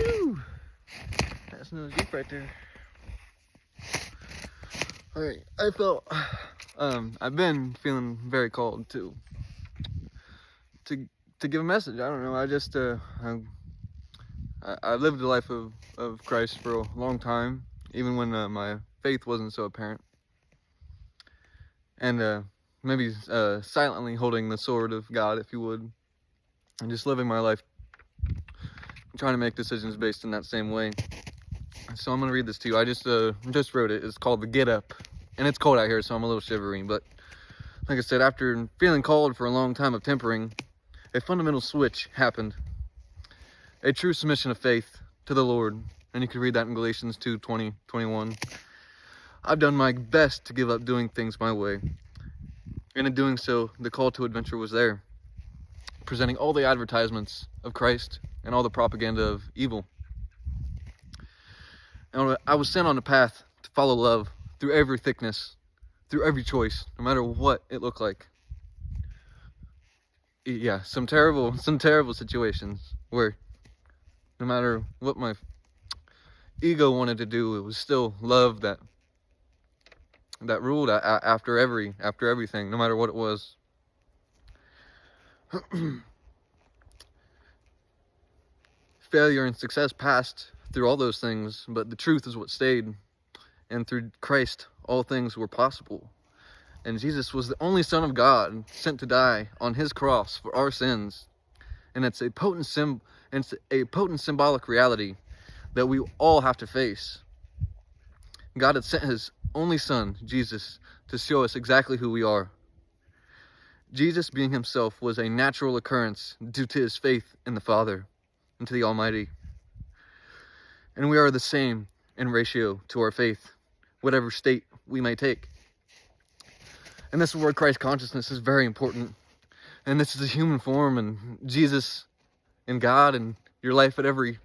Whew. That's no deep right there. Alright, I've been feeling very called to give a message. I don't know, I lived a life of Christ for a long time, even when my faith wasn't so apparent. And maybe silently holding the sword of God, if you would, and just living my life trying to make decisions based in that same way. So I'm gonna read this to you. I just wrote it. It's called The Get Up, and it's cold out here, so I'm a little shivery. But like I said, after feeling called for a long time of tempering, a fundamental switch happened. A true submission of faith to the Lord, and you can read that in Galatians 2:20-21. I've done my best to give up doing things my way, and in doing so, the call to adventure was there, presenting all the advertisements of Christ and all the propaganda of evil. And I was sent on a path to follow love through every thickness, through every choice, no matter what it looked like. Yeah, some terrible situations where no matter what my ego wanted to do, it was still love that ruled after everything, no matter what it was. Failure and success passed through all those things, but the truth is what stayed. And through Christ, all things were possible. And Jesus was the only Son of God sent to die on his cross for our sins. And it's a potent symbolic reality that we all have to face. God had sent his only Son, Jesus, to show us exactly who we are. Jesus being himself was a natural occurrence due to his faith in the Father and to the Almighty. And we are the same in ratio to our faith, whatever state we may take. And this word Christ consciousness is very important. And this is a human form, and Jesus and God and your life at every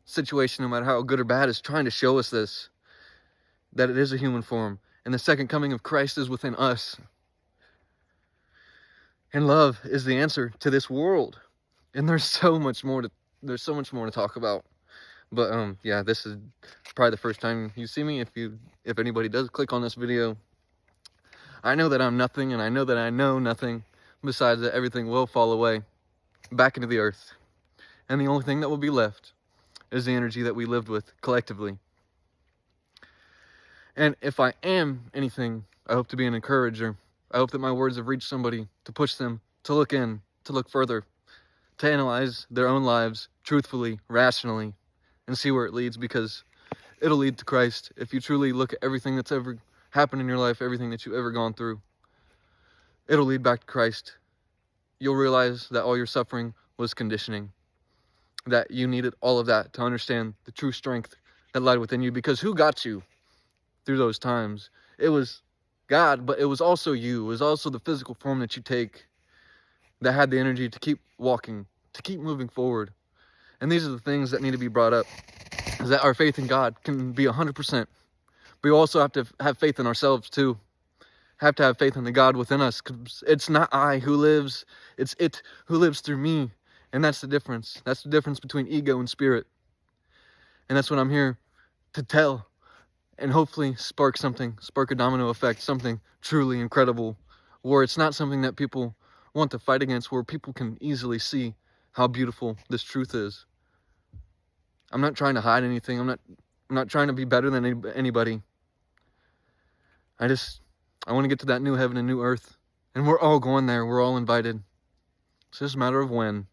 situation, no matter how good or bad, is trying to show us this, that it is a human form. And the second coming of Christ is within us. And love is the answer to this world. And there's so much more to talk about. But yeah, this is probably the first time you see me. If anybody does click on this video, I know that I'm nothing, and I know that I know nothing, besides that everything will fall away back into the earth. And the only thing that will be left is the energy that we lived with collectively. And if I am anything, I hope to be an encourager. I hope that my words have reached somebody to push them to look in, to look further, to analyze their own lives truthfully, rationally, and see where it leads, because it'll lead to Christ. If you truly look at everything that's ever happened in your life, everything that you've ever gone through, it'll lead back to Christ. You'll realize that all your suffering was conditioning, that you needed all of that to understand the true strength that lied within you. Because who got you through those times? It was God, but it was also you. It was also the physical form that you take that had the energy to keep walking, to keep moving forward. And these are the things that need to be brought up, is that our faith in God can be 100%. But we also have to have faith in ourselves too. Have to have faith in the God within us, because it's not I who lives, it's it who lives through me. And that's the difference. That's the difference between ego and spirit. And that's what I'm here to tell, and hopefully spark a domino effect, something truly incredible, where it's not something that people want to fight against, where people can easily see how beautiful this truth is. I'm not trying to hide anything. I'm not trying to be better than anybody. I want to get to that new heaven and new earth. And we're all going there. We're all invited. It's just a matter of when.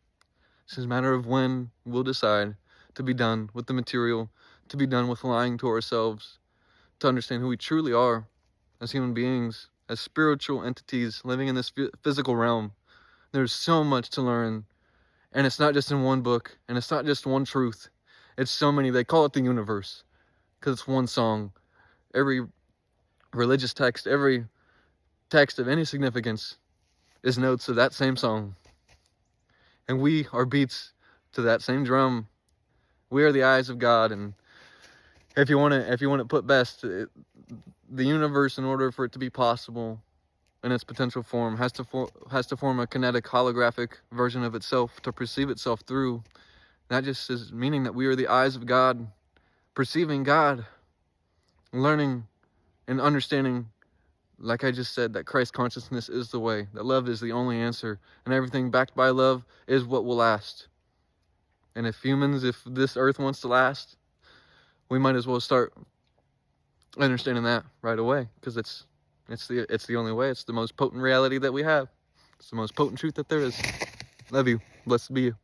It's just a matter of when we'll decide to be done with the material, to be done with lying to ourselves, to understand who we truly are as human beings, as spiritual entities living in this physical realm. There's so much to learn. And it's not just in one book, and it's not just one truth. It's so many. They call it the universe because it's one song. Every religious text, every text of any significance is notes of that same song. And we are beats to that same drum. We are the eyes of God. And if you want to put best, the universe, in order for it to be possible in its potential form, has to form a kinetic holographic version of itself to perceive itself through. That just is meaning that we are the eyes of God, perceiving God, learning and understanding, like I just said, that Christ consciousness is the way, that love is the only answer, and everything backed by love is what will last. And if this earth wants to last, we might as well start understanding that right away, because it's the only way. It's the most potent reality that we have. It's the most potent truth that there is. Love you. Blessed be you.